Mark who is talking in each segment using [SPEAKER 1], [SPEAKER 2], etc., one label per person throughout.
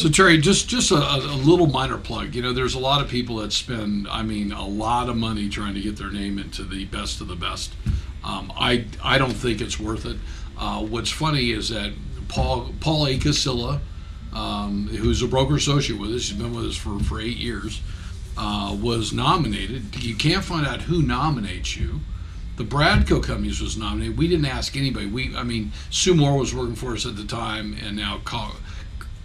[SPEAKER 1] So Terry, just a little minor plug. You know, there's a lot of people that spend, I mean, a lot of money trying to get their name into the best of the best. I don't think it's worth it. What's funny is that Paul A. Casilla, who's a broker associate with us, he's been with us for 8 years, was nominated. You can't find out who nominates you. The Bradco companies was nominated. We didn't ask anybody. I mean, Sue Moore was working for us at the time, and now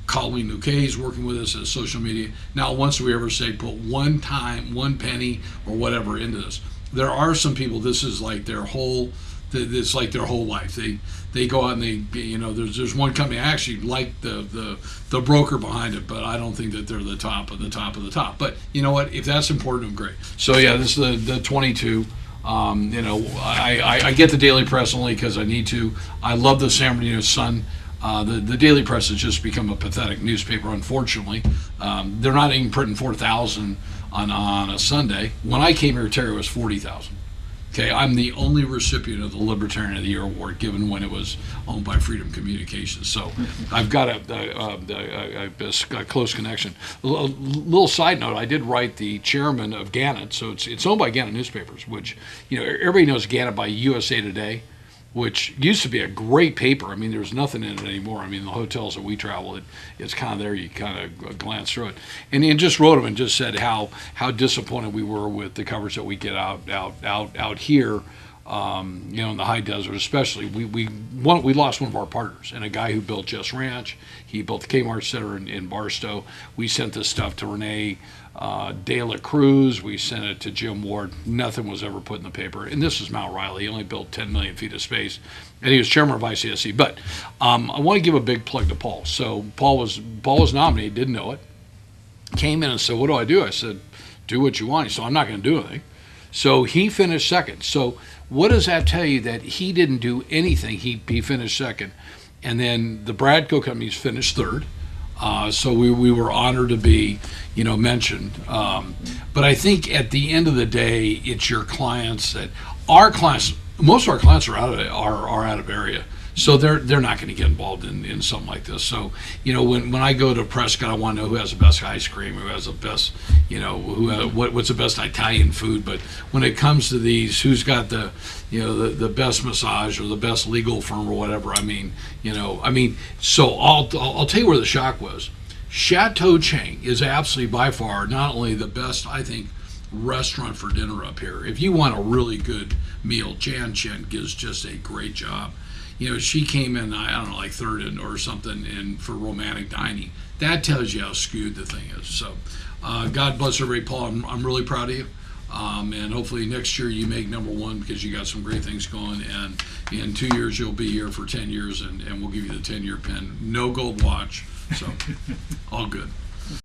[SPEAKER 1] Colleen Luque is working with us at social media. Not once do we ever say put one penny or whatever into this. There are some people. This is like their whole. It's like their whole life. They go out and there's one company I actually like the broker behind it, but I don't think that they're the top of the top of the top. But you know what? If that's important, great. So yeah, this is the 22. I get the Daily Press only because I need to. I love the San Bernardino Sun. The Daily Press has just become a pathetic newspaper, unfortunately. They're not even printing 4,000 on a Sunday. When I came here, Terry, was 40,000. Okay, I'm the only recipient of the Libertarian of the Year award given when it was owned by Freedom Communications. So I've got a close connection. A little side note, I did write the chairman of Gannett, so it's owned by Gannett Newspapers, which, everybody knows Gannett by USA Today, which used to be a great paper. I mean, there's nothing in it anymore. I mean, the hotels that we travel, it's kind of there. You kind of glance through it. And he just wrote him and just said how disappointed we were with the coverage that we get out here, in the high desert especially. We lost one of our partners, and a guy who built Jess Ranch. He built the Kmart Center in Barstow. We sent this stuff to Renee De La Cruz. We sent it to Jim Ward. Nothing was ever put in the paper. And this is Mount Riley. He only built 10 million feet of space. And he was chairman of ICSC. But I want to give a big plug to Paul. So Paul was nominated, didn't know it. Came in and said, what do? I said, do what you want. He said, I'm not going to do anything. So he finished second. So what does that tell you? That he didn't do anything. He finished second. And then the Bradco companies finished third. So we were honored to be, mentioned. But I think at the end of the day, it's your clients that most of our clients are out of area. So they're not going to get involved in something like this. So when I go to Prescott, I want to know who has the best ice cream, who has the best, what's the best Italian food. But when it comes to these, who's got the best massage or the best legal firm or whatever. So I'll tell you where the shock was. Chateau Chang is absolutely by far not only the best, I think, restaurant for dinner up here. If you want a really good meal, Jan Chen gives just a great job. She came in, I don't know, like third or something for romantic dining. That tells you how skewed the thing is. So God bless everybody. Paul, I'm really proud of you. And hopefully next year you make number one because you got some great things going. And in 2 years you'll be here for 10 years and we'll give you the 10-year pin. No gold watch. So all good.